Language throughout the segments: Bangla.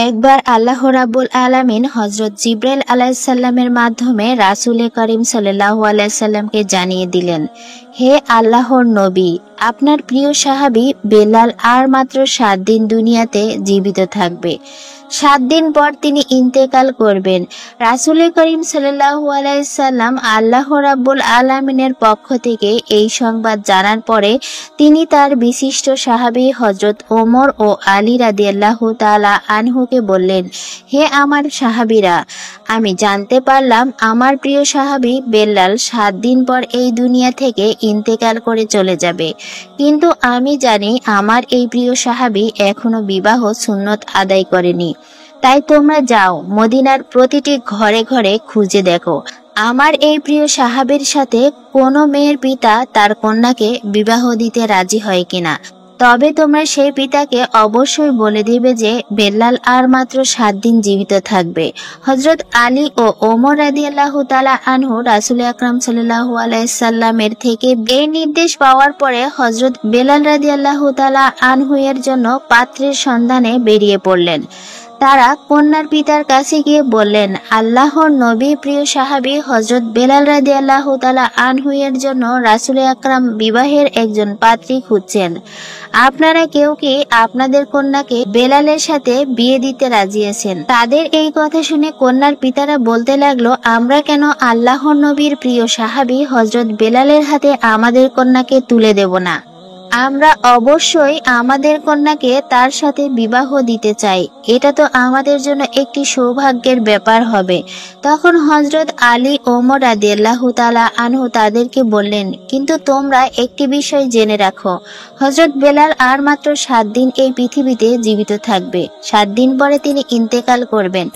একবার আল্লাহ রাব্বুল আলামিন হযরত জিবরাইল আলাইহিস সালামের মাধ্যমে রাসূল করিম সাল্লাল্লাহু আলাইহি সাল্লামকে জানিয়ে দিলেন, হে আল্লাহর নবী, আপনার প্রিয় সাহাবী বেলাল আর মাত্র 7 দিন দুনিয়াতে জীবিত থাকবে। 7 দিন পর তিনি ইন্তেকাল করবেন। রাসূল করিম সাল্লাল্লাহু আলাইহি সাল্লাম আল্লাহ রাব্বুল আলামিনের পক্ষ থেকে এই সংবাদ জানার পরে তিনি তার বিশিষ্ট সাহাবী হযরত ওমর ও আলী রাদিয়াল্লাহু তাআলা আনহুকে বললেন, হে আমার সাহাবীরা, আমি জানতে পারলাম আমার প্রিয় সাহাবী বেলাল 7 দিন পর এই দুনিয়া থেকে ইন্তেকাল করে চলে যাবে, কিন্তু আমি জানি আমার এই প্রিয় সাহাবী এখনো বিবাহ সুন্নত আদায় করেনি। তাই তোমরা যাও, মদিনার প্রতিটি ঘরে ঘরে খুঁজে দেখো আমার এই প্রিয় সাহাবীর সাথে কোনো মেয়ের পিতা তার কন্যাকে বিবাহ দিতে রাজি হয় কিনা। তবে তোমরা সেই পিতাকে অবশ্যই বলে দিবে যে বেলাল আর মাত্র 7 দিন জীবিত থাকবে। হযরত আলী ও ওমর রাদিয়াল্লাহু তাআলা আনহু রাসূল আকরাম সাল্লাল্লাহু আলাইহি সাল্লামের থেকে এই নির্দেশ পাওয়ার পরে হযরত বেলাল রাদিয়াল্লাহু তাআলা আনহু এর জন্য পাত্রের সন্ধানে বেরিয়ে পড়লেন। তারা কন্যার পিতার কাছে গিয়ে বললেন, আল্লাহর নবী প্রিয় সাহাবী হযরত বেলাল রাদিয়াল্লাহু তাআলা আনহু এর জন্য রাসূল আকরাম বিবাহের একজন পাত্রী খুঁজছেন। আপনারা কেউ কি আপনাদের কন্যাকে বেলালের সাথে বিয়ে দিতে রাজি আছেন? তাদের এই কথা শুনে কন্যার পিতারা বলতে লাগলো, আমরা কেন আল্লাহর নবীর প্রিয় সাহাবী হযরত বেলালের হাতে আমাদের কন্যাকে তুলে দেব না। আমরা অবশ্যই আমাদের কন্যাকে তার সাথে বিবাহ দিতে চাই। এটা তো আমাদের জন্য একটি সৌভাগ্যের ব্যাপার হবে। তখন হযরত আলী ওমর রাদিয়াল্লাহু তাআলা আনহু তাদেরকে বললেন, কিন্তু তোমরা একটি বিষয় জেনে রাখো, হযরত বেলাল আর মাত্র 7 দিন এই পৃথিবীতে জীবিত থাকবে। 7 দিন পরে তিনি ইন্তেকাল করবেন।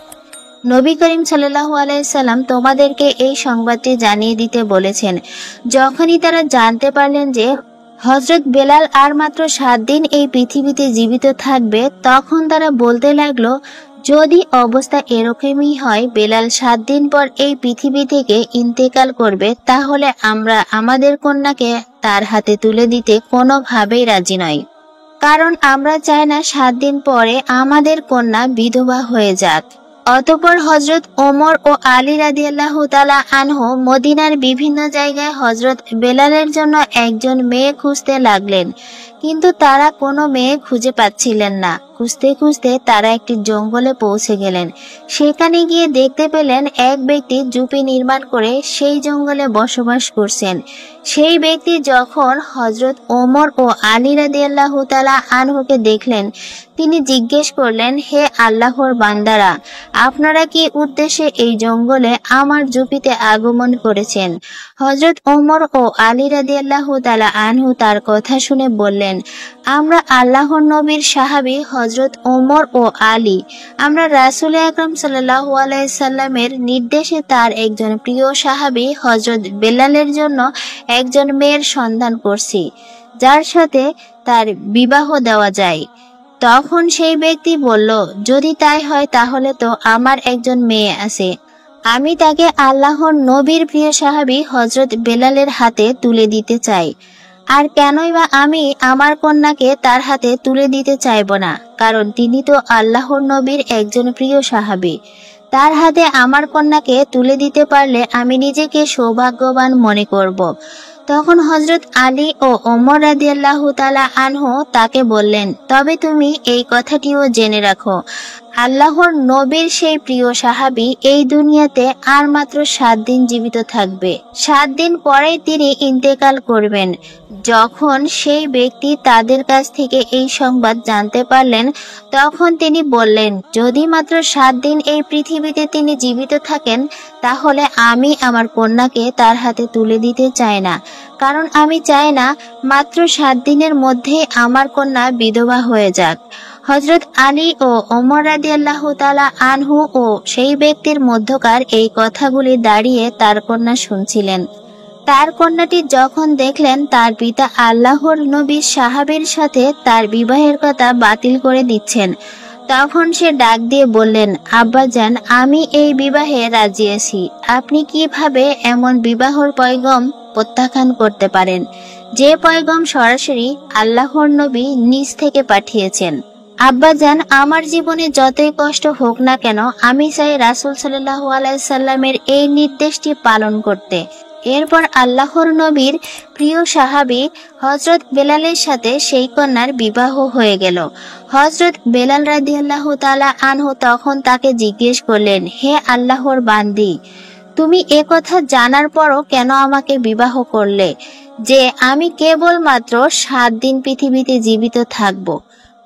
নবী করিম সাল্লাল্লাহু আলাইহি সাল্লাম তোমাদেরকে এই সংবাদটি জানিয়ে দিতে বলেছেন। যখনই তারা জানতে পারলেন যে হযরত বেলাল আর মাত্র 7 দিন এই পৃথিবীতে জীবিত থাকবে, তখন তারা বলতে লাগলো, যদি অবস্থা এরকমই হয় বেলাল 7 দিন পর এই পৃথিবী থেকে ইন্তেকাল করবে, তাহলে আমরা আমাদের কন্যাকে তার হাতে তুলে দিতে কোনোভাবেই রাজি নই। কারণ আমরা চাই না 7 দিন পরে আমাদের কন্যা বিধবা হয়ে যাক। অতঃপর হযরত ওমর ও আলী রাদিয়াল্লাহু তাআলা আনহু মদিনার বিভিন্ন জায়গায় হযরত বেলালের জন্য একজন মেয়ে খুঁজতে লাগলেন, কিন্তু তারা কোনো মেয়ে খুঁজে পাচ্ছিলেন না। খুঁজতে খুঁজতে তারা একটি জঙ্গলে পৌঁছে গেলেন। সেখানে গিয়ে দেখতে পেলেন এক ব্যক্তি ঝুপি নির্মাণ করে সেই জঙ্গলে বসবাস করছেন। সেই ব্যক্তি যখন হযরত ওমর ও আলী রাদিয়াল্লাহু তাআলা আনহুকে দেখলেন, তিনি জিজ্ঞেস করলেন, হে আল্লাহর বান্দারা, আপনারা কি উদ্দেশ্যে এই জঙ্গলে আমার ঝুপিতে আগমন করেছেন? হযরত ওমর ও আলী রাদিয়াল্লাহু তাআলা আনহু তার কথা শুনে বললেন, আমরা আল্লাহর নবীর সাহাবী হযরত ওমর ও আলী। আমরা রাসূল আকরাম সাল্লাল্লাহু আলাইহি সাল্লামের নির্দেশে তার একজন প্রিয় সাহাবী হযরত বেলালের জন্য একজন মেয়ের সন্ধান করছি, যার সাথে তার বিবাহ দেওয়া যায়। তখন সেই ব্যক্তি বলল, যদি তাই হয় তাহলে তো আমার একজন মেয়ে আছে, আমি তাকে আল্লাহর নবীর প্রিয় সাহাবী হযরত বেলালের হাতে তুলে দিতে চাই। আর কেনই বা আমি আমার কন্যাকে তার হাতে তুলে দিতে চাইব না, কারণ তিনি তো আল্লাহর নবীর একজন প্রিয় সাহাবী। তার হাতে আমার কন্যাকে তুলে দিতে পারলে আমি নিজেকে সৌভাগ্যবান মনে করব। তখন হযরত আলী ও ওমর রাদিয়াল্লাহু তাআলা আনহু তাকে বললেন, তবে তুমি এই কথাটিও জেনে রাখো, আল্লাহর নবীর সেই প্রিয় সাহাবী এই দুনিয়াতে আর মাত্র 7 দিন জীবিত থাকবে। 7 দিন পরেই তিনি ইন্তেকাল করবেন। যখন সেই ব্যক্তি তাদের কাছ থেকে এই সংবাদ জানতে পারলেন, তখন তিনি বললেন, যদি মাত্র 7 দিন এই পৃথিবীতে তিনি জীবিত থাকেন, তাহলে আমি আমার কন্যাকে তার হাতে তুলে দিতে চাই না, কারণ আমি চাই না মাত্র 7 দিনের মধ্যে আমার কন্যা বিধবা হয়ে যাক। হযরত আলী ও ওমর রাদিয়াল্লাহু তাআলা আনহু ও সেই ব্যক্তির মধ্যকার এই কথাগুলি দাঁড়িয়ে তার কন্যা শুনছিলেন। তার কন্যাটি যখন দেখলেন তার পিতা আল্লাহর নবীর সাহাবীর সাথে তার বিবাহের কথা বাতিল করে দিচ্ছেন, তখন সে ডাক দিয়ে বললেন, আব্বাজান, আমি এই বিবাহে রাজি আছি। আপনি কিভাবে এমন বিবাহর পয়গম প্রত্যাখ্যান করতে পারেন, যে পয়গম সরাসরি আল্লাহর নবী নিজ থেকে পাঠিয়েছেন? আব্বাজান, আমার জীবনে যতই কষ্ট হোক না কেন আমি চাই রাসূল সাল্লাল্লাহু আলাইহি সাল্লামের এই নির্দেশটি পালন করতে। এরপর আল্লাহর নবীর প্রিয় সাহাবী হযরত বেলালের সাথে সেই কন্যার বিবাহ হয়ে গেল। হযরত বেলাল রাদিয়াল্লাহু তাআলা আনহু তখন তাকে জিজ্ঞেস করলেন, হে আল্লাহর বান্দি, তুমি এ কথা জানার পরও কেন আমাকে বিবাহ করলে যে আমি কেবলমাত্র 7 দিন পৃথিবীতে জীবিত থাকব,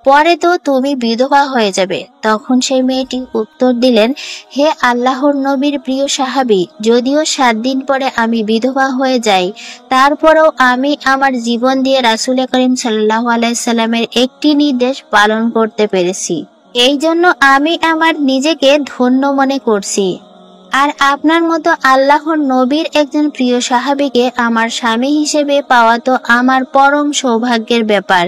পরে তো তুমি বিধবা হয়ে যাবে। তখন সেই মেয়েটি উত্তর দিলেন, হে আল্লাহর নবীর প্রিয় সাহাবী, যদিও 7 দিন পরে আমি বিধবা হয়ে যাই, তারপরেও আমি আমার জীবন দিয়ে রাসূল করিম সাল্লাল্লাহু আলাইহি সাল্লামের একটি নির্দেশ পালন করতে পেরেছি। এই জন্য আমি আমার নিজেকে ধন্য মনে করছি। আর আপনার মতো আল্লাহর নবীর একজন প্রিয় সাহাবীকে আমার স্বামী হিসেবে পাওয়া তো আমার পরম সৌভাগ্যের ব্যাপার।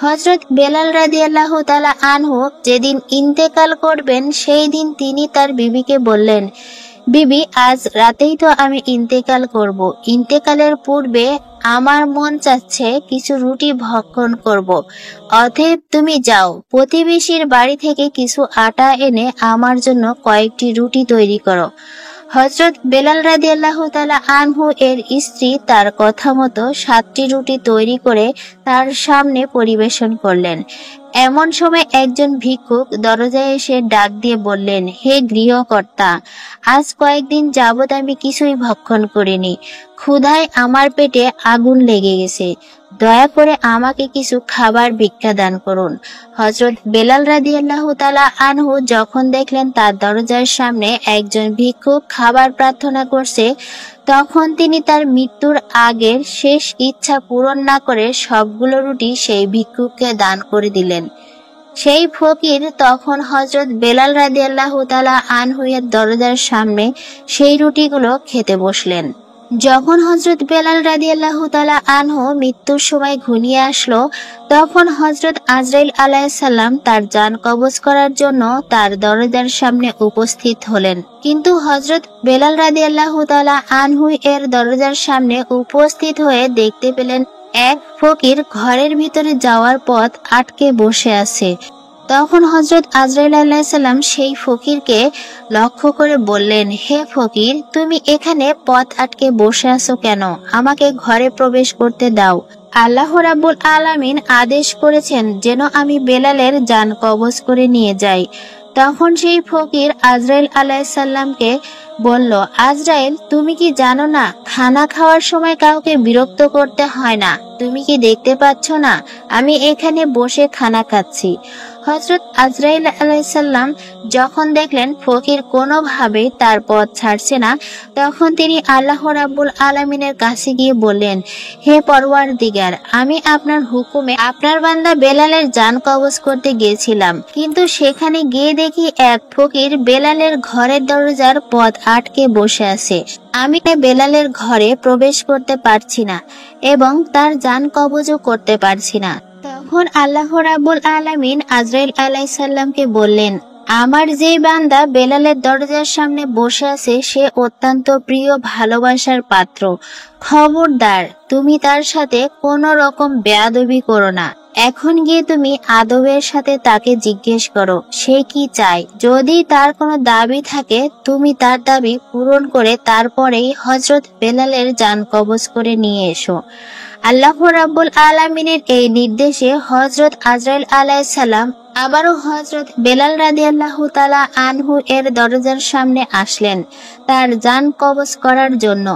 হযরত বেলাল রাদিয়াল্লাহু তাআলা আনহু যেদিন ইন্তেকাল করবেন সেই দিন তিনি তার বিবিকে বললেন, বিবি, আজ রাতেই তো আমি ইন্তেকাল করব। ইন্তেকালের পূর্বে আমার মন চাচ্ছে কিছু রুটি ভক্ষণ করব। অতএব তুমি যাও, প্রতিবেশীর বাড়ি থেকে কিছু আটা এনে আমার জন্য কয়েকটি রুটি তৈরি করো। হযরত বেলাল রাদিয়াল্লাহু তাআলা আনহু এর স্ত্রী তার কথা মতো 7টি রুটি তৈরি করে তার সামনে পরিবেশন করলেন। এমন সময় একজন ভিক্ষুক দরজায় এসে ডাক দিয়ে বললেন, হে গৃহকর্তা, আজ কয়েকদিন যাবৎ আমি কিছুই ভক্ষণ করিনি। ক্ষুধায় আমার পেটে আগুন লেগে গেছে। দয়া করে আমাকে কিছু খাবার ভিক্ষা দান করুন। হযরত বেলাল রাদিয়াল্লাহু তাআলা আনহু যখন দেখলেন তার দরজার সামনে একজন ভিক্ষুক খাবার প্রার্থনা করছে, তখন তিনি তার মৃত্যুর আগের শেষ ইচ্ছা পূরণ না করে সবগুলো রুটি সেই ভিক্ষুককে দান করে দিলেন। সেই ফকির তখন হযরত বেলাল রাদিয়াল্লাহু তাআলা আনহু এর দরজার সামনে সেই রুটিগুলো খেতে বসলেন। যখন হযরত বেলাল রাদিয়াল্লাহু তাআলা আনহু মৃত্যুর সময় ঘনিয়ে আসলো, তখন হযরত আজরাইল আলাইহিস সালাম তার জান কবজ করার জন্য তার দরজার সামনে উপস্থিত হলেন। কিন্তু হযরত বেলাল রাদিয়াল্লাহু তাআলা আনহু এর দরজার সামনে উপস্থিত হয়ে দেখতে পেলেন এক ফকির ঘরের ভিতরে যাওয়ার পথ আটকে বসে আছে। তখন হযরত আজরাইল আলাইহিস সালাম সেই ফকিরকে লক্ষ্য করে বললেন, হে ফকির, তুমি এখানে পথ আটকে বসে আছো কেন? আমাকে ঘরে প্রবেশ করতে দাও। আল্লাহ রাব্বুল আলামিন আদেশ করেছেন যেন আমি বেলালের জান কবজ করে নিয়ে যাই। তখন সেই ফকির আজরাইল আলাইহিস সালামকে বলল, আজরাইল, তুমি কি জানো না খানা খাওয়ার সময় কাউকে বিরক্ত করতে হয় না? তুমি কি দেখতে পাচ্ছ না আমি এখানে বসে খানা খাচ্ছি? হযরত আজরাইল আলাইহিস সালাম যখন দেখলেন ফকির কোনোভাবেই তার পথ ছাড়ছে না, তখন তিনি আল্লাহ রাব্বুল আলামিনের কাছে গিয়ে বললেন, হে পরওয়ারদিগার, আমি আপনার হুকুমে আপনার বান্দা বেলালের জান কবজ করতে গিয়েছিলাম, কিন্তু সেখানে গিয়ে দেখি এক ফকির বেলালের ঘরের দরজার পথ আটকে বসে আছে। আমি বেলালের ঘরে প্রবেশ করতে পারছি না এবং তার জান কবজও করতে পারছি না। তখন আল্লাহ রাব্বুল আলামিন আজরাইল আলাইহিস সালামকে বললেন, আমার যে বান্দা বেলালের দরজার সামনে বসে আছে সে অত্যন্ত প্রিয় ভালোবাসার পাত্র। খবরদার, তুমি তার সাথে কোনো রকম বেয়াদবি করো না। এখন গিয়ে তুমি আদবের সাথে তাকে জিজ্ঞেস করো সে কি চায়। যদি তার কোনো দাবি থাকে তুমি তার দাবি পূরণ করে তারপরেই হযরত বেলালের জান কবজ করে নিয়ে এসো। আল্লাহ রাব্বুল আলামিনের এই নির্দেশে হযরত আজরাইল আলাইহিস সালাম আবারও হযরত বেলাল রাদিয়াল্লাহু তাআলা আনহু এর দরজার সামনে আসলেন তার জান কবজ করার জন্য।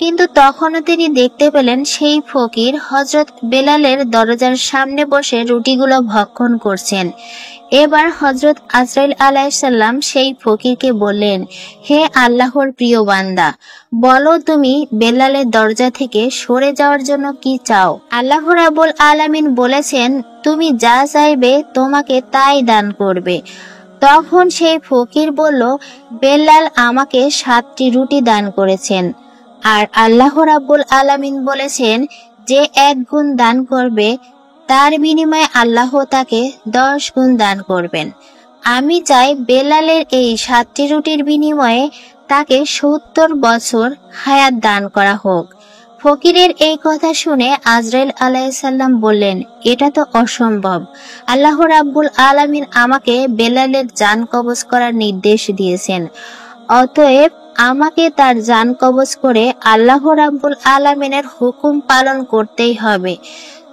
কিন্তু তখনও তিনি দেখতে পেলেন সেই ফকির হযরত বেলালের দরজার সামনে বসে রুটিগুলো ভক্ষণ করছেন। এবার হযরত আজরাইল আলাইহিস সালাম সেই ফকিরকে বললেন, হে আল্লাহর প্রিয় বান্দা, বলো তুমি বেলালের দরজা থেকে সরে যাওয়ার জন্য কি চাও? আল্লাহ রাব্বুল আলামিন বলেছেন, তুমি যা চাইবে তোমাকে তাই দান করবে। তখন সেই ফকির বলল, বেলাল আমাকে 7টি রুটি দান করেছেন, আর আল্লাহ রাব্বুল আলামিন বলেছেন যে 1 গুণ দান করবে তার বিনিময়ে আল্লাহ তাকে 10 গুণ দান করবেন। আমি চাই বেলালের এই 7টি রুটির বিনিময়ে তাকে 70 বছর হায়াত দান করা হোক। ফকিরের এই কথা শুনে আজরাইল আলাইহিসসালাম বললেন, এটা তো অসম্ভব। আল্লাহ রাব্বুল আলামিন আমাকে বেলালের জান কবজ করার নির্দেশ দিয়েছেন, অতএব আমাকে তার জান কবজ করে আল্লাহ রাব্বুল আলামিনের হুকুম পালন করতেই হবে।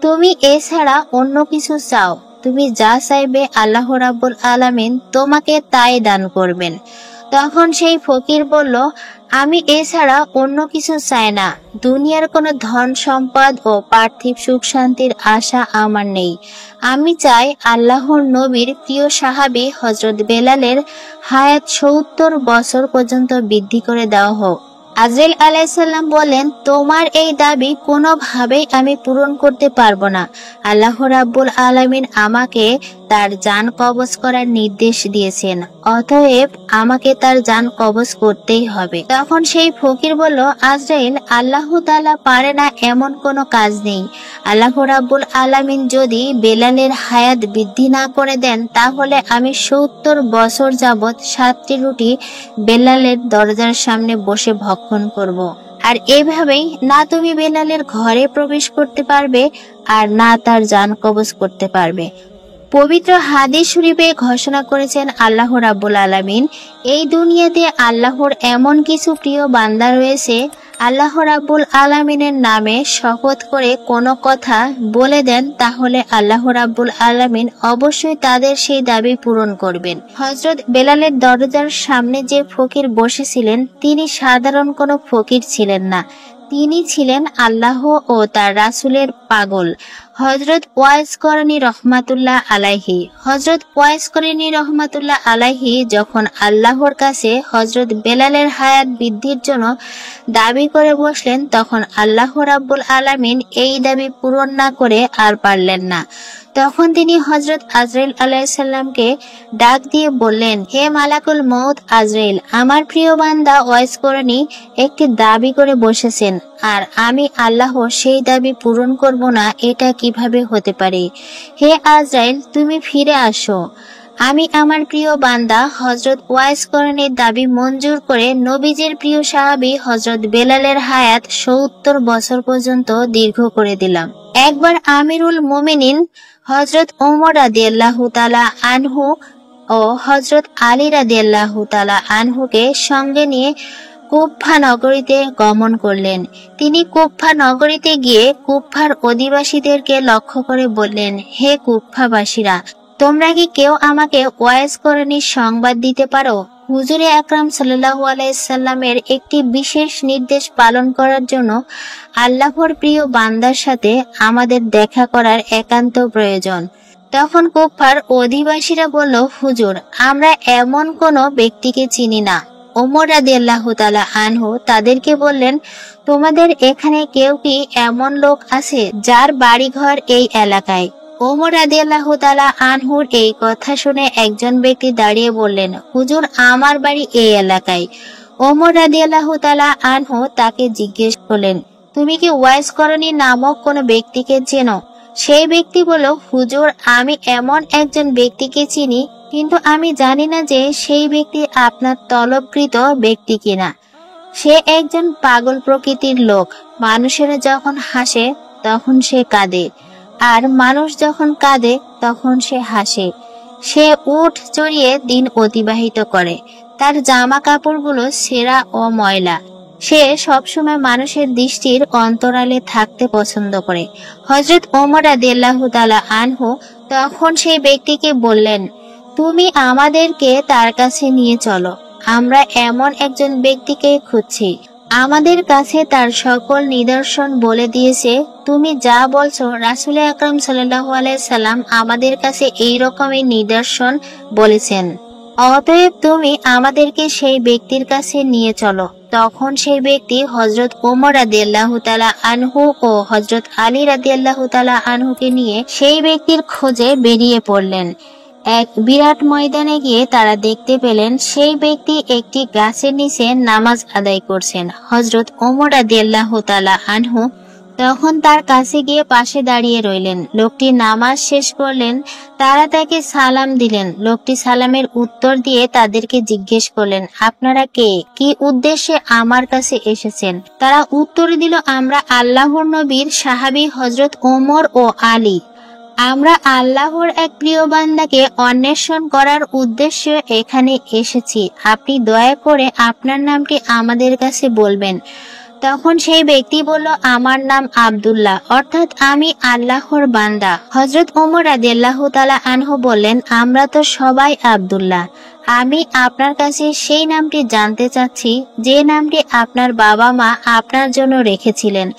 তুমি এছাড়া অন্য কিছু চাও, তুমি যা চাইবে আল্লাহ রাব্বুল আলামিন তোমাকে তাই দান করবেন। তখন সেই ফকির বলল, আমি এছাড়া অন্য কিছু চাই না। দুনিয়ার কোনো ধন সম্পদ ও পার্থিব সুখ শান্তির আশা আমার নেই। আমি চাই আল্লাহর নবীর প্রিয় সাহাবী হযরত বেলালের হায়াত ৭০ বছর পর্যন্ত বৃদ্ধি করে দেওয়া হোক। আজরাইল আলাইহিসসালাম বলেন, তোমার এই দাবি কোনোভাবেই আমি পূরণ করতে পারবো না। আল্লাহ রাব্বুল আলামিন আমাকে তার জান কবজ করার নির্দেশ দিয়েছেন, অতএব আমাকে তার জান কবজ করতেই হবে। তখন সেই ফকির বলল, আজরাইল, আল্লাহ তাআলা পারে না এমন কোনো কাজ নেই। আল্লাহ রাব্বুল আলামিন যদি বেলালের হায়াত বৃদ্ধি না করে দেন, তাহলে আমি ৭০ বছর যাবৎ ৭টি রুটি বেলালের দরজার সামনে বসে ভক্ষণ করব। আর এভাবেই না তুমি বেলালের ঘরে প্রবেশ করতে পারবে আর না তার জান কবজ করতে পারবে। পবিত্র হাদিস শরীফে ঘোষণা করেছেন আল্লাহ রাব্বুল আলামিন, এই দুনিয়াতে আল্লাহর এমন কিছু প্রিয় বান্দা রয়েছে, আল্লাহ রাব্বুল আলামিনের নামে শপথ করে কোনো কথা বলে দেন, তাহলে আল্লাহ রাব্বুল আলামিন অবশ্যই তাদের সেই দাবি পূরণ করবেন। হযরত বেলালের দরজার সামনে যে ফকির বসেছিলেন, তিনি সাধারণ কোনো ফকির ছিলেন না, তিনি ছিলেন আল্লাহ ও তার রাসূলের পাগল হযরত ওয়াইস করনী রহমাতুল্লাহ আলাইহি। হযরত ওয়াইস করনী রহমাতুল্লাহ আলাইহি যখন আল্লাহর কাছে হযরত বেলালের হায়াত বৃদ্ধির জন্য দাবি করে বসলেন, তখন আল্লাহ রাব্বুল আলামিন এই দাবি পূরণ না করে আর পারলেন না। তখন তিনি হযরত আজরাইল আলাইহিসসালামকে ডাক দিয়ে বললেন, হে মালাকুল মউত আজরাইল, আমার প্রিয় বান্দা ওয়াইস করনী একটি দাবি করে বসেছেন, আর আমি আল্লাহ সেই দাবি পূরণ করব না, এটা কিভাবে হতে পারে? হে আজরাইল, তুমি ফিরে আসো। আমি আমার প্রিয় বান্দা হযরত ওয়াইস করনীর দাবি মঞ্জুর করে নবীজির প্রিয় সাহাবী হযরত বেলালের হায়াত ৭০ বছর পর্যন্ত দীর্ঘ করে দিলাম। একবার আমিরুল মুমিনিন হযরত ওমর রাদিয়াল্লাহু তাআলা আনহু ও হযরত আলী রাদিয়াল্লাহু তাআলা আনহুকে সঙ্গে নিয়ে কুফা নগরীতে গমন করলেন। তিনি কুফা নগরীতে গিয়ে কুফার অধিবাসীদেরকে লক্ষ্য করে বললেন, হে কুফাবাসীরা, তোমরা কি কেউ আমাকে ওয়াইস করণীর সংবাদ দিতে পারো? হুজুরে আকরাম সাল্লাল্লাহু আলাইহি সাল্লামের একটি বিশেষ নির্দেশ পালন করার জন্য আল্লাহর প্রিয় বান্দার সাথে আমাদের দেখা করার একান্ত প্রয়োজন। তখন কুফার অধিবাসীরা বলল, হুজুর, আমরা এমন কোনো ব্যক্তিকে চিনি না। ওমর রাদিয়াল্লাহু তাআলা আনহু তাদেরকে বললেন, তোমাদের এখানে কেউ কি এমন লোক আছে যার বাড়িঘর এই এলাকায়? ওমর রাদিয়াল্লাহু তাআলা আনহুর এই কথা শুনে একজন ব্যক্তি দাঁড়িয়ে বললেন, হুজুর, আমার বাড়ি এই এলাকায়। ওমর রাদিয়াল্লাহু তাআলা আনহু তাকে জিজ্ঞেস করলেন, তুমি কি ওয়াইস করনী নামক কোনো ব্যক্তিকে চেনো? সেই ব্যক্তি বলল, হুজুর, আমি এমন একজন ব্যক্তিকে চিনি, কিন্তু আমি জানি না যে সেই ব্যক্তি আপনার তলবকৃত ব্যক্তি কিনা। সে একজন পাগল প্রকৃতির লোক। মানুষেরা যখন হাসে তখন সে কাঁদে, আর মানুষ যখন কাঁদে তখন সে হাসে। সে উট চড়িয়ে দিন অতিবাহিত করে। তার জামা কাপড়গুলো ছেঁড়া ও ময়লা। সে সবসময় মানুষের দৃষ্টির অন্তরালে থাকতে পছন্দ করে। হযরত ওমর রাদিয়াল্লাহু তাআলা আনহু তখন সেই ব্যক্তিকে বললেন, তুমি আমাদেরকে তার কাছে নিয়ে চলো। আমরা এমন একজন ব্যক্তিকে খুঁজছি। আমাদের কাছে তার সকল নিদর্শন বলে দিয়েছে। তুমি যা বলছো, রাসূল আকরাম সাল্লাল্লাহু আলাইহি সাল্লাম আমাদের কাছে এই রকমের নিদর্শন বলেছেন। অতএব তুমি আমাদেরকে সেই ব্যক্তির কাছে নিয়ে চলো। তখন সেই ব্যক্তি হযরত ওমর রাদিয়াল্লাহু তাআলা আনহু ও হযরত আলী রাদিয়াল্লাহু তাআলা আনহুকে নিয়ে সেই ব্যক্তির খোঁজে বেরিয়ে পড়লেন। এক বিরাট ময়দানে গিয়ে তারা দেখতে পেলেন সেই ব্যক্তি একটি গাছের নিচে নামাজ আদায় করছেন। হযরত ওমর রাদিয়াল্লাহু তাআলা আনহু তখন তার কাছে গিয়ে পাশে দাঁড়িয়ে রইলেন। লোকটি নামাজ শেষ করলেন। তারা তাকে সালাম দিলেন। লোকটি সালামের উত্তর দিয়ে তাদেরকে জিজ্ঞেস করলেন, আপনারা কে, কি উদ্দেশ্যে আমার কাছে এসেছেন? তারা উত্তর দিল, আমরা আল্লাহর নবীর সাহাবী হযরত ওমর ও আলী। আমরা আল্লাহর এক প্রিয় বান্দাকে অন্বেষণ করার উদ্দেশ্যে এখানে এসেছি। আপনি দয়া করে আপনার নামটি আমাদের কাছে বলবেন। তখন সেই ব্যক্তি বলল, আমার নাম আব্দুল্লাহ, অর্থাৎ আমি আল্লাহর বান্দা। হযরত ওমর রাদিয়াল্লাহু তাআলা আনহু বললেন, আমরা তো সবাই আব্দুল্লাহ। আমি আপনার কাছে সেই নামটি জানতে চাচ্ছি যে নামটি আপনার বাবা মা আপনার জন্য রেখেছিলেন।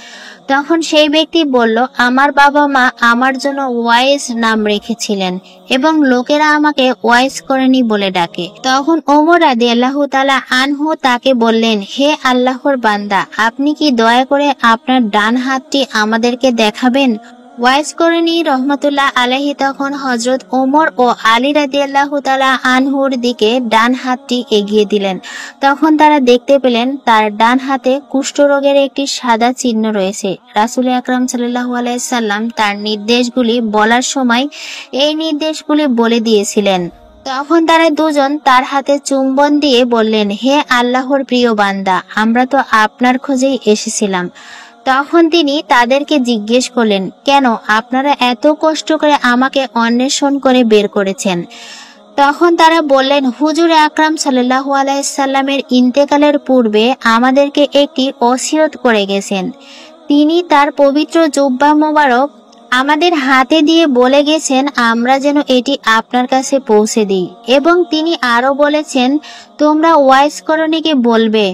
তখন সেই ব্যক্তি বলল, আমার বাবা মা আমার জন্য ওয়াইস নাম রেখেছিলেন এবং লোকেরা আমাকে ওয়াইস করেনি বলে ডাকে। তখন ওমর রাদিয়াল্লাহু তাআলা আনহু তাকে বললেন, হে আল্লাহর বান্দা, আপনি কি দয়া করে আপনার ডান হাতটি আমাদেরকে দেখাবেন? ওয়াইস করেনি রহমাতুল্লাহ আলাইহি তখন হযরত ওমর ও আলী রাদিয়াল্লাহু তাআলা আনহুর দিকে ডান হাতটি এগিয়ে দিলেন। তখন তারা দেখতে পেলেন তার ডান হাতে কুষ্ঠরোগের একটি সাদা চিহ্ন রয়েছে। রাসূল আকরাম সাল্লাল্লাহু আলাইহি সাল্লাম তার নির্দেশগুলি বলার সময় এই নির্দেশগুলি বলে দিয়েছিলেন। তখন তারা দুজন তার হাতে চুম্বন দিয়ে বললেন, হে আল্লাহর প্রিয় বান্দা, আমরা তো আপনার খোঁজেই এসেছিলাম। তখন তিনি তাদেরকে জিজ্ঞেস করলেন, কেন আপনারা এত কষ্ট করে আমাকে অন্বেষণ করে বের করেছেন? তখন তারা বললেন, হুজুর আকরাম সাল্লাল্লাহু আলাইহি সাল্লামের ইন্তেকালের পূর্বে আমাদেরকে একটি ওসিয়ত করে গেছেন। তিনি তার পবিত্র জুব্বা মোবারক আমাদের হাতে দিয়ে বলে গেছেন আমরা যেন এটি আপনার কাছে পৌঁছে দিই। এবং তিনি আরো বলেছেন, তোমরা ওয়াইস করণীকে বলবে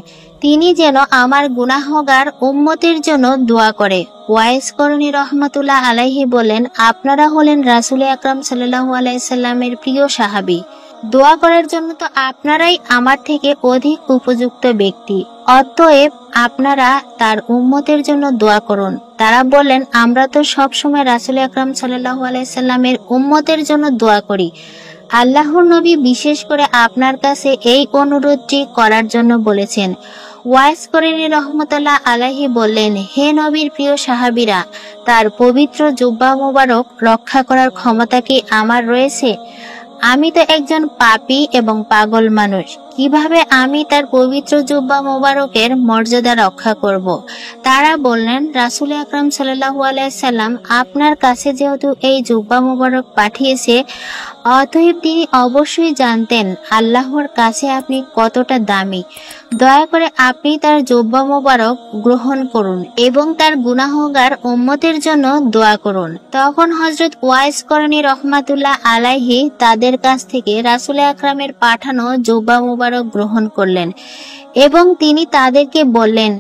তিনি যেন আমার গুনাহগার উম্মতের জন্য দোয়া করে। ওয়াইস করণী রহমাতুল্লাহ আলাইহি বলেন, আপনারা হলেন রাসূল আকরাম সাল্লাল্লাহু আলাইহি সাল্লামের প্রিয় সাহাবী। দোয়া করার জন্য তো আপনারাই আমার থেকে অধিক উপযুক্ত ব্যক্তি। অতএব আপনারা তার উম্মতের জন্য দোয়া করুন। তারা বললেন, আমরা তো সবসময় রাসূল আকরাম সাল্লাল্লাহু আলাইহি সাল্লামের উম্মতের জন্য দোয়া করি। আল্লাহর নবী বিশেষ করে আপনার কাছে এই অনুরোধটি করার জন্য বলেছেন। ওয়াইস করিনি রহমতুল্লাহ আলাইহি বললেন, হে নবীর প্রিয় সাহাবীরা, তার পবিত্র জুব্বা মোবারক রক্ষা করার ক্ষমতা কি আমার রয়েছে? আমি তো একজন পাপী এবং পাগল মানুষ। কিভাবে আমি তার পবিত্র জুব্বা মোবারকের মর্যাদা রক্ষা করব? তারা বললেন, রাসূল আকরাম সাল্লাল্লাহু আলাইহি সাল্লাম আপনার কাছে যেহেতু এই জুব্বা মোবারক পাঠিয়েছে, অতএব তিনি অবশ্যই জানতেন আল্লাহর কাছে আপনি কতটা দামি। দয়া করে আপনি তার জুব্বা মোবারক গ্রহণ করুন এবং তার গুনাহগার উম্মতের জন্য দোয়া করুন। তখন হযরত ওয়াইস করণী রহমাতুল্লাহ আলাইহি তাদের কাছ থেকে রাসূল আকরামের পাঠানো জুব্বা মোবারক গ্রহণ করলেন এবং তিনি তাদেরকে বললেন,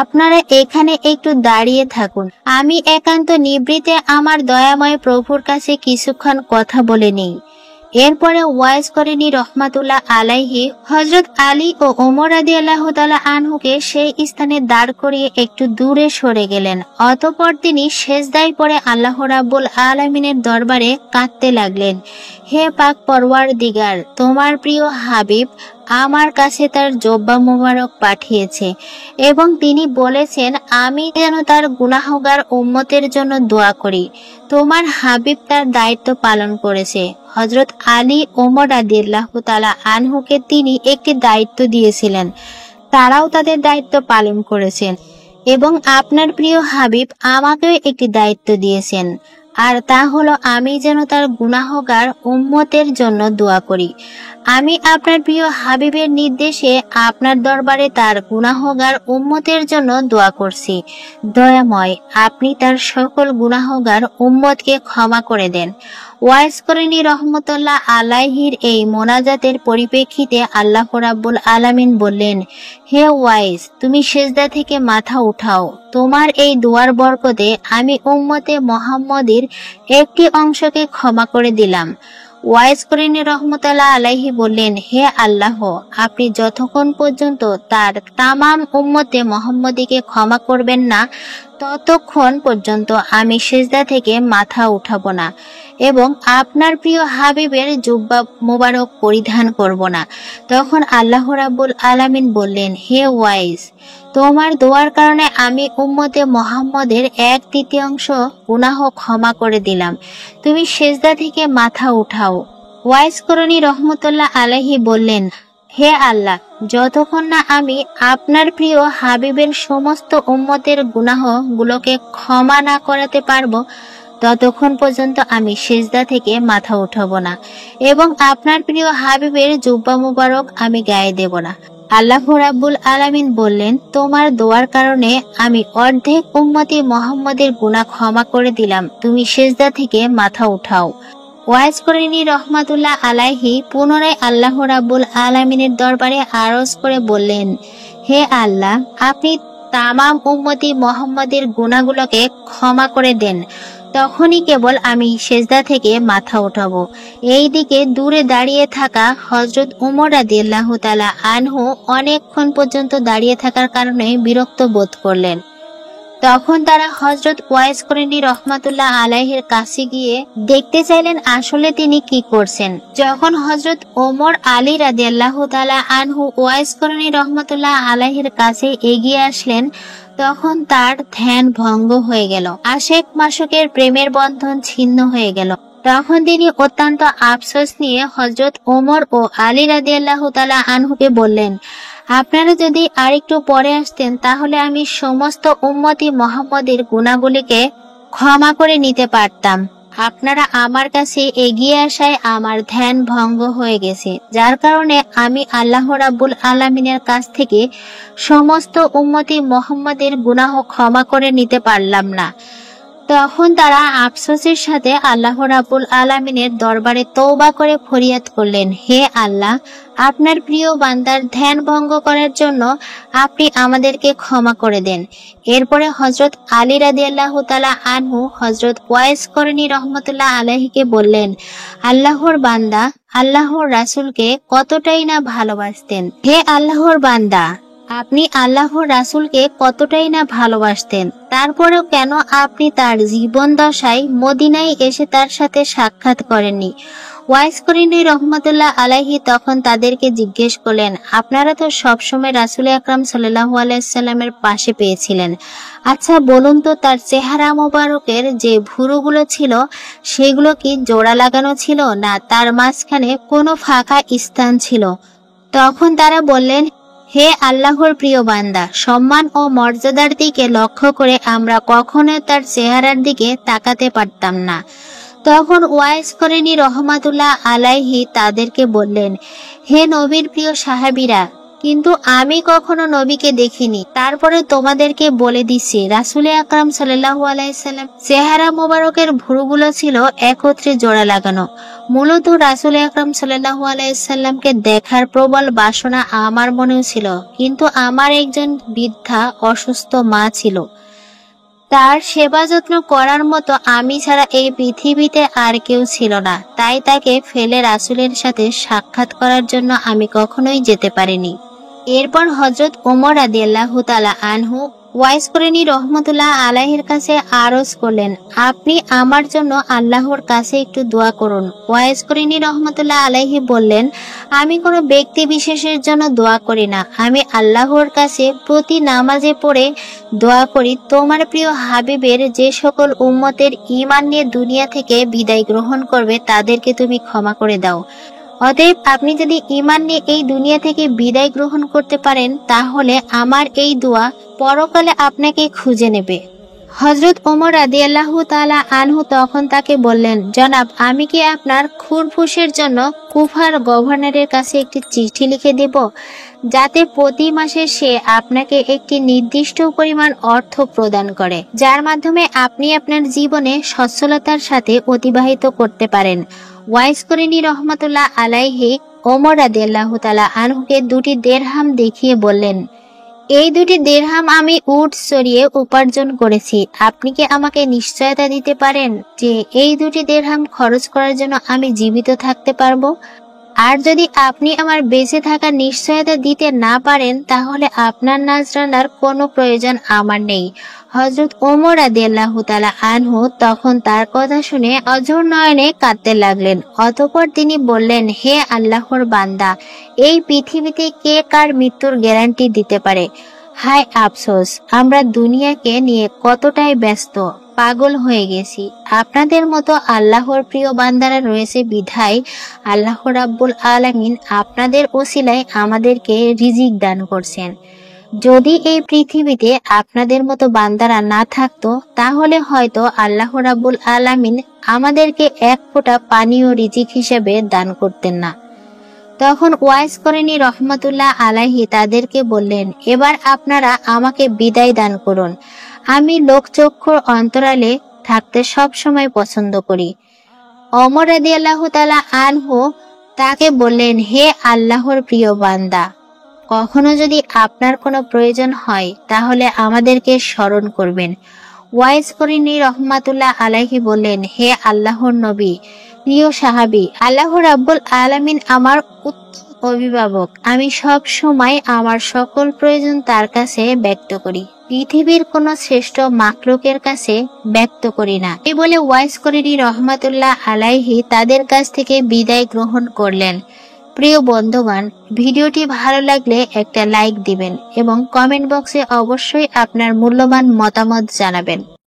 আপনারা এখানে একটু দাঁড়িয়ে থাকুন। আমি একান্ত নিভৃতে আমার দয়াময় প্রভুর কাছে কিছুক্ষণ কথা বলে নিই। এরপরে ওয়াইস করেনি রহমাতুল্লাহ আলাইহি হযরত আলী ও ওমর রাদিয়াল্লাহু তাআলা আনহুকে সেই স্থানে দাঁড় করিয়ে একটু দূরে সরে গেলেন। অতঃপর তিনি সেজদায় পড়ে আল্লাহ রাব্বুল আলামিনের দরবারে কাঁদতে লাগলেন, হে পাক পরওয়ারদিগার, তোমার প্রিয় হাবিব আমার কাছে তার জুব্বা মোবারক পাঠিয়েছে এবং তিনি বলেছেন আমি যেন তার গুনাহগার উম্মতের জন্য দোয়া করি। তোমার হাবিব তার দায়িত্ব পালন করেছে। হযরত আলী ওমর রাদিয়াল্লাহু তাআলা আনহুকে তিনি একটি দায়িত্ব দিয়েছিলেন, তারাও তাদের দায়িত্ব পালন করেছেন এবং আপনার প্রিয় হাবিব আমাকেও একটি দায়িত্ব দিয়েছেন, আর তা হলো আমি যেন তার গুনাহগার উম্মতের জন্য দোয়া করি। আমি আপনার প্রিয় হাবিবের নির্দেশে আপনার দরবারে তার গুনাহগার উম্মতের জন্য দোয়া করছি। দয়াময়, আপনি তার সকল গুনাহগার উম্মতকে ক্ষমা করে দেন। ওয়াইস করিনি রহমতুল্লাহ আলাইহির এই মোনাজাতের পরিপ্রেক্ষিতে আল্লাহ রাব্বুল আলামিন বললেন, হে ওয়াইস, তুমি সিজদা থেকে মাথা উঠাও। তোমার এই দোয়ার বরকতে আমি উম্মতে মুহাম্মদীর একটি অংশকে ক্ষমা করে দিলাম। ওয়াইস করিনি রহমতুল্লাহ আলাইহি বললেন, হে আল্লাহ, আপনি যতক্ষণ পর্যন্ত তার তামাম উম্মতে মুহাম্মদীকে ক্ষমা করবেন না, ততক্ষণ পর্যন্ত আমি সিজদা থেকে মাথা উঠাবো না। এবং আপনার প্রিয় হাবিবের জুব্বা মোবারক পরিধান করব না। তখন আল্লাহ রাব্বুল আলামিন বললেন, হে ওয়াইস, তোমার দোয়ার কারণে আমি উম্মতে মুহাম্মদের 1/3 গুনাহ ক্ষমা করে দিলাম। তুমি সিজদা থেকে মাথা উঠাও। ওয়াইস করণী রহমতুল্লাহ আলাইহি বললেন, হে আল্লাহ, যতক্ষণ না আমি আপনার প্রিয় হাবিবের সমস্ত উম্মতের গুনাহ গুলোকে ক্ষমা না করাতে পারবো, ততক্ষণ পর্যন্ত আমি সিজদা থেকে মাথা উঠাবো না এবং আপনার প্রিয় হাবিবের জুব্বা মুবারক আমি গায়ে দেব না। আল্লাহ রাব্বুল আলামিন বললেন, তোমার দোয়ার কারণে আমি অর্ধেক উম্মতি মুহাম্মদের গুনাহ ক্ষমা করে দিলাম, তুমি সিজদা থেকে মাথা উঠাও। ওয়াইস করণী রহমাতুল্লাহ আলাইহি পুনরায় আল্লাহ রাব্বুল আলামিনের দরবারে আরজ করে বললেন, হে আল্লাহ, আপনি তামাম উম্মতি মুহাম্মদের গুনাহগুলোকে ক্ষমা করে দেন, তখনই কেবল আমি সিজদা থেকে মাথা উঠাবো। এইদিকে দূরে দাঁড়িয়ে থাকা হযরত উমর রাদিয়াল্লাহু তাআলা আনহু অনেকক্ষণ পর্যন্ত দাঁড়িয়ে থাকার কারণে বিরক্ত বোধ করলেন। তখন তারা হযরত ওয়াইস করণী রহমাতুল্লাহ আলাইহির কাছে গিয়ে দেখতে চাইলেন আসলে তিনি কি করছেন। যখন হযরত ওমর আলী রাদিয়াল্লাহু তাআলা আনহু ওয়াইস করণী রহমাতুল্লাহ আলাইহির কাছে এগিয়ে আসলেন, তখন তার ধ্যান ভঙ্গ হয়ে গেল। আশেক মাশুকের প্রেমের বন্ধন ছিন্ন হয়ে গেল। তখন তিনি অত্যন্ত আফসোস নিয়ে হযরত ওমর ও আলী রাদিয়াল্লাহু তাআলা আনহুকে বললেন, আপনারা যদি আরেকটু পরে আসতেন তাহলে আমি সমস্ত উম্মতি মুহাম্মদের গুনাহগুলিকে ক্ষমা করে নিতে পারতাম। আপনারা আমার কাছে এগিয়ে আসায় আমার ধ্যান ভঙ্গ হয়ে গেছে, যার কারণে আমি আল্লাহ রাব্বুল আলামিনের কাছ থেকে সমস্ত উম্মতি মুহাম্মদের গুনাহ ক্ষমা করে নিতে পারলাম না। তখন তারা আফসোসের সাথে আল্লাহ রাব্বুল আলামিনের দরবারে তওবা করে ফরিয়াদ করলেন, হে আল্লাহ, আপনার প্রিয় বান্দার ধ্যান ভঙ্গ করার জন্য আপনি আমাদেরকে ক্ষমা করে দেন। এরপরে হযরত আলী রাদিয়াল্লাহু তাআলা আনহু হযরত ওয়াইস করণী রহমাতুল্লাহ আলাইহিকে বললেন, আল্লাহর বান্দা আল্লাহর রাসূলকে কতটাই না ভালোবাসতেন। হে আল্লাহর বান্দা, আপনি আল্লাহর রাসূলকে কতটাই না ভালোবাসতেন, তারপরেও কেন আপনি তার জীবন দশায় মদিনায় এসে তার সাথে সাক্ষাৎ করেননি? ওয়াইস করণী রহমাতুল্লাহ আলাইহি তখন তাদেরকে জিজ্ঞেস করলেন, আপনারা তো সবসময় রাসূল আকরাম সাল্লাল্লাহু আলাইহি সাল্লামের পাশে পেয়েছিলেন, আচ্ছা বলুন তো, তার চেহারা মোবারকের যে ভুরুগুলো ছিল সেগুলো কি জোড়া লাগানো ছিল, না তার মাঝখানে কোনো ফাঁকা স্থান ছিল? তখন তারা বললেন, হে আল্লাহর প্রিয় বান্দা, সম্মান ও মর্যাদার দিকে লক্ষ্য করে আমরা কখনো তার চেহারার দিকে তাকাতে পারতাম না। তখন ওয়াইস করণী রহমাতুল্লাহ আলাইহি তাদেরকে বললেন, হে নবীর প্রিয় সাহাবীরা, কিন্তু আমি কখনো নবীকে দেখিনি, তারপরে তোমাদেরকে বলে দিচ্ছি, রাসূল আকরাম সাল্লাল্লাহু আলাইহি সাল্লাম চেহারা মোবারকের ভুরুগুলো ছিল একত্রে জোড়া লাগানো। মূলত রাসূল আকরাম সাল্লাল্লাহু আলাইহি সাল্লামকে দেখার প্রবল বাসনা আমার মনেও ছিল, কিন্তু আমার একজন বৃদ্ধা অসুস্থ মা ছিল, তার সেবা যত্ন করার মতো আমি ছাড়া এই পৃথিবীতে আর কেউ ছিল না, তাই তাকে ফেলে রাসূলের সাথে সাক্ষাৎ করার জন্য আমি কখনোই যেতে পারিনি। এরপর হযরত ওমর রাদিয়াল্লাহু তাআলা আনহু ওয়াইস করণী রহমাতুল্লাহ আলাইহির কাছে আরজ করলেন, আপনি আমার জন্য আল্লাহর কাছে একটু দোয়া করুন। ওয়াইস করণী রহমাতুল্লাহ আলাইহি বললেন, আমি কোনো ব্যক্তি বিশেষের জন্য দোয়া করি না, আমি আল্লাহর কাছে প্রতি নামাজে পড়ে দোয়া করি, তোমার প্রিয় হাবিবের যে সকল উম্মতের ঈমান নিয়ে দুনিয়া থেকে বিদায় গ্রহণ করবে তাদেরকে তুমি ক্ষমা করে দাও। অতএব আপনি যদি ঈমান নিয়ে এই দুনিয়া থেকে বিদায় গ্রহণ করতে পারেন তাহলে আমার এই দোয়া পরকালে আপনাকে খুঁজে নেবে। হযরত ওমর রাদিয়াল্লাহু তাআলা আনহু তখন তাকে বললেন, জনাব, আমি কি আপনার খুরফুসের জন্য কুফার গভর্নরের কাছে একটি চিঠি লিখে দেব, যাতে প্রতি মাসে সে আপনাকে একটি নির্দিষ্ট পরিমাণ অর্থ প্রদান করে, যার মাধ্যমে আপনি আপনার জীবনে সচ্ছলতার সাথে অতিবাহিত করতে পারেন। ওয়াইস করণী রহমাতুল্লাহ আলাইহি ওমর রাদিয়াল্লাহু তাআলা আনহুকে 2টি দিরহাম দেখিয়ে বললেন, এই 2টি দিরহাম আমি উট চড়িয়ে উপার্জন করেছি, আপনি কি আমাকে নিশ্চয়তা দিতে পারেন যে এই 2টি দিরহাম খরচ করার জন্য আমি জীবিত থাকতে পারবো? আর যদি আপনি আমার বেঁচে থাকার নিশ্চয়তা দিতে না পারেন তাহলে আপনার নাজরানার কোনো প্রয়োজন আমার নেই। হযরত ওমর রাদিয়াল্লাহু তাআলা আনহু তখন তার কথা শুনে অঝোর নয়নে কাঁদতে লাগলেন। অতঃপর তিনি বললেন, হে আল্লাহর বান্দা, এই পৃথিবীতে কে কার মৃত্যুর গ্যারান্টি দিতে পারে? হায় আফসোস, আমরা দুনিয়াকে নিয়ে কতটাই ব্যস্ত, পাগল হয়ে গেছি। আপনাদের মতো আল্লাহর প্রিয় বান্দারা রয়েছে বিধায় আল্লাহ রাব্বুল আলামিন আপনাদের ওসিলায় আমাদেরকে রিজিক দান করছেন। যদি এই পৃথিবীতে আপনাদের মতো বান্দারা না থাকতো তাহলে হয়তো আল্লাহ রাব্বুল আলামিন আমাদেরকে এক ফোঁটা পানীয় রিজিক হিসেবে দান করতেন না। তখন ওয়াইস করেনি রহমাতুল্লাহ আলাইহি তাদেরকে বললেন, এবার আপনারা আমাকে বিদায় দান করুন। আমি লোকচক্ষুর অন্তরালে থাকতে সব সময় পছন্দ করি। ওমর রাদিয়াল্লাহু তাআলা আনহু তাকে বললেন, হে আল্লাহর প্রিয় বান্দা, কখনো যদি আপনার কোনো প্রয়োজন হয় তাহলে আমাদেরকে স্মরণ করবেন। ওয়াইস করিনি রহমাতুল্লাহ আলাইহি বললেন, হে আল্লাহর নবী, প্রিয় সাহাবী, আল্লাহ রাব্বুল আলামিন আমার উত্তম অভিভাবক। আমি সব সময় আমার সকল প্রয়োজন তার কাছে ব্যক্ত করি, পৃথিবীর কোনো শ্রেষ্ঠ মাখলুকের কাছে ব্যক্ত করি না। এই বলে ওয়াইস করিনি রহমাতুল্লাহ আলাইহি তাদের কাছ থেকে বিদায় গ্রহণ করলেন। প্রিয় বন্ধুগণ, ভিডিওটি ভালো লাগলে একটা লাইক দিবেন এবং কমেন্ট বক্সে অবশ্যই আপনার মূল্যবান মতামত জানাবেন।